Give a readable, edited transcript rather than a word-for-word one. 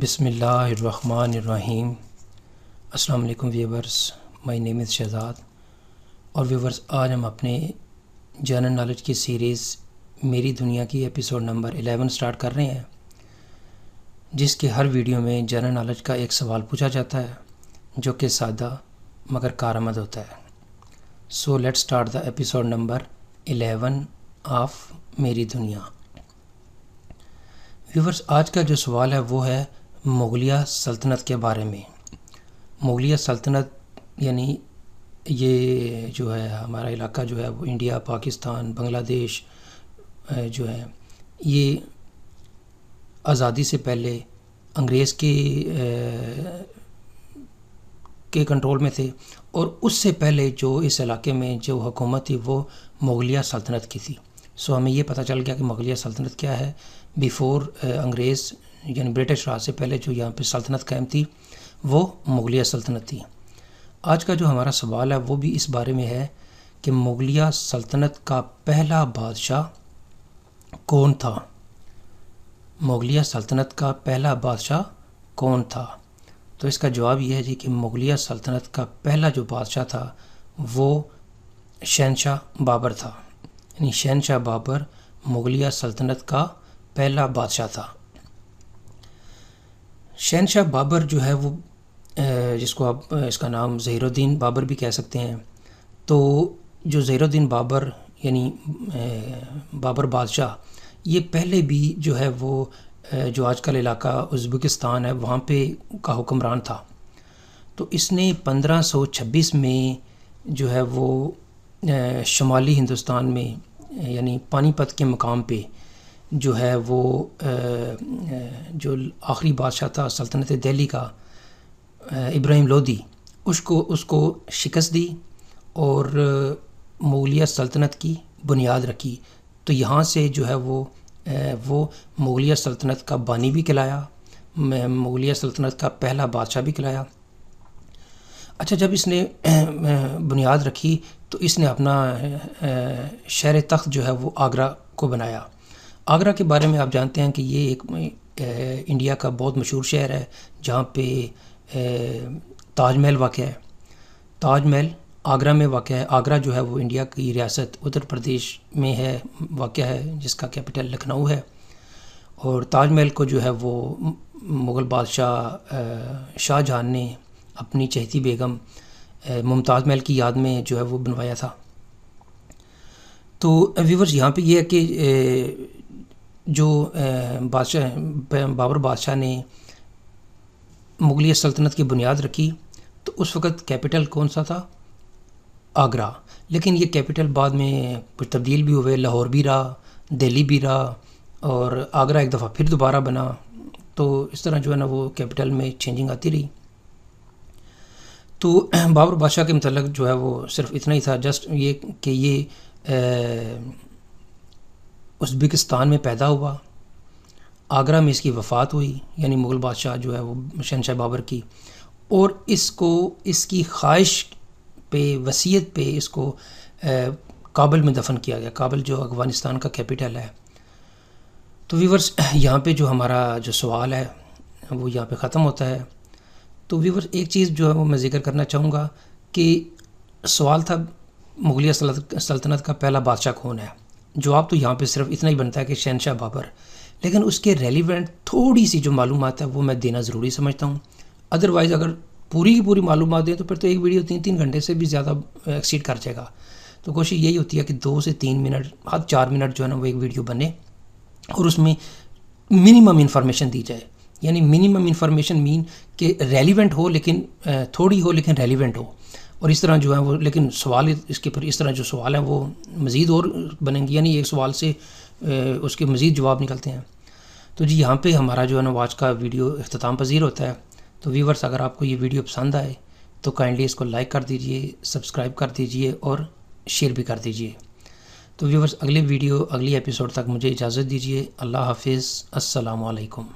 بسم اللہ الرحمن الرحیم۔ السلام علیکم ویورز، مائی نیم از شہزاد۔ اور ویورز، آج ہم اپنے جنرل نالج کی سیریز میری دنیا کی ایپیسوڈ نمبر 11 سٹارٹ کر رہے ہیں، جس کے ہر ویڈیو میں جنرل نالج کا ایک سوال پوچھا جاتا ہے جو کہ سادہ مگر کارآمد ہوتا ہے۔ So let start the episode number 11 of میری دنیا۔ ویورز، آج کا جو سوال ہے وہ ہے مغلیہ سلطنت کے بارے میں۔ مغلیہ سلطنت یعنی یہ جو ہے ہمارا علاقہ جو ہے وہ انڈیا، پاکستان، بنگلہ دیش جو ہے یہ آزادی سے پہلے انگریز کے کنٹرول میں تھے، اور اس سے پہلے جو اس علاقے میں جو حکومت تھی وہ مغلیہ سلطنت کی تھی۔ سو ہمیں یہ پتہ چل گیا کہ مغلیہ سلطنت کیا ہے۔ بیفور انگریز یعنی برٹش راج سے پہلے جو یہاں پہ سلطنت قائم تھی وہ مغلیہ سلطنت تھی۔ آج کا جو ہمارا سوال ہے وہ بھی اس بارے میں ہے کہ مغلیہ سلطنت کا پہلا بادشاہ کون تھا؟ مغلیہ سلطنت کا پہلا بادشاہ کون تھا؟ تو اس کا جواب یہ ہے جی کہ مغلیہ سلطنت کا پہلا جو بادشاہ تھا وہ شہنشاہ بابر تھا۔ یعنی شہنشاہ بابر مغلیہ سلطنت کا پہلا بادشاہ تھا۔ شہنشاہ بابر جو ہے وہ جس کو آپ اس کا نام ظہیر الدین بابر بھی کہہ سکتے ہیں، تو جو ظہیر الدین بابر یعنی بابر بادشاہ، یہ پہلے بھی جو ہے وہ جو آج کل علاقہ ازبکستان ہے وہاں پہ کا حکمران تھا۔ تو اس نے 1526 میں جو ہے وہ شمالی ہندوستان میں یعنی پانی پت کے مقام پہ جو ہے وہ جو آخری بادشاہ تھا سلطنت دہلی کا ابراہیم لودھی، اس کو شکست دی اور مغلیہ سلطنت کی بنیاد رکھی۔ تو یہاں سے جو ہے وہ مغلیہ سلطنت کا بانی بھی کہلایا، مغلیہ سلطنت کا پہلا بادشاہ بھی کہلایا۔ اچھا، جب اس نے بنیاد رکھی تو اس نے اپنا شہر تخت جو ہے وہ آگرہ کو بنایا۔ آگرہ کے بارے میں آپ جانتے ہیں کہ یہ ایک انڈیا کا بہت مشہور شہر ہے جہاں پہ تاج محل واقع ہے۔ تاج محل آگرہ میں واقع ہے۔ آگرہ جو ہے وہ انڈیا کی ریاست اتر پردیش میں ہے، واقع ہے، جس کا کیپٹل لکھنؤ ہے۔ اور تاج محل کو جو ہے وہ مغل بادشاہ شاہ جہاں نے اپنی چہیتی بیگم ممتاز محل کی یاد میں جو ہے وہ بنوایا تھا۔ تو ویورز، یہاں پہ یہ ہے کہ جو بابر بادشاہ نے مغلیہ سلطنت کی بنیاد رکھی تو اس وقت کیپٹل کون سا تھا؟ آگرہ۔ لیکن یہ کیپٹل بعد میں کچھ تبدیل بھی ہوئے، لاہور بھی رہا، دہلی بھی رہا، اور آگرہ ایک دفعہ پھر دوبارہ بنا۔ تو اس طرح جو ہے نا وہ کیپٹل میں چینجنگ آتی رہی۔ تو بابر بادشاہ کے متعلق جو ہے وہ صرف اتنا ہی تھا، جسٹ یہ کہ یہ ازبکستان میں پیدا ہوا، آگرہ میں اس کی وفات ہوئی، یعنی مغل بادشاہ جو ہے وہ شہنشاہ بابر کی، اور اس کی خواہش پہ، وصیت پہ اس کو کابل میں دفن کیا گیا، کابل جو افغانستان کا کیپٹل ہے۔ تو ویورز، یہاں پہ جو ہمارا جو سوال ہے وہ یہاں پہ ختم ہوتا ہے۔ تو ویورز، ایک چیز جو ہے وہ میں ذکر کرنا چاہوں گا کہ سوال تھا مغلیہ سلطنت کا پہلا بادشاہ کون ہے۔ جواب تو یہاں پہ صرف اتنا ہی بنتا ہے کہ شہنشاہ بابر، لیکن اس کے ریلیونٹ تھوڑی سی جو معلومات ہے وہ میں دینا ضروری سمجھتا ہوں۔ ادروائز اگر پوری کی پوری معلومات دیں تو پھر تو ایک ویڈیو 3 گھنٹے سے بھی زیادہ ایکسیڈ کر جائے گا۔ تو کوشش یہی ہوتی ہے کہ 2 سے 3 منٹ، حد 4 منٹ جو ہے نا وہ ایک ویڈیو بنے اور اس میں منیمم انفارمیشن دی جائے۔ یعنی منیمم انفارمیشن مین کہ ریلیونٹ ہو، لیکن تھوڑی ہو لیکن ریلیونٹ ہو، اور اس طرح جو ہے وہ لیکن سوال اس کے پر اس طرح جو سوال ہیں وہ مزید اور بنیں گے، یعنی ایک سوال سے اس کے مزید جواب نکلتے ہیں۔ تو جی یہاں پہ ہمارا جو ہے نا آج کا ویڈیو اختتام پذیر ہوتا ہے۔ تو ویورز، اگر آپ کو یہ ویڈیو پسند آئے تو کائنڈلی اس کو لائک کر دیجئے، سبسکرائب کر دیجئے اور شیئر بھی کر دیجئے۔ تو ویورز، اگلی ایپیسوڈ تک مجھے اجازت دیجئے۔ اللہ حافظ، السلام علیکم۔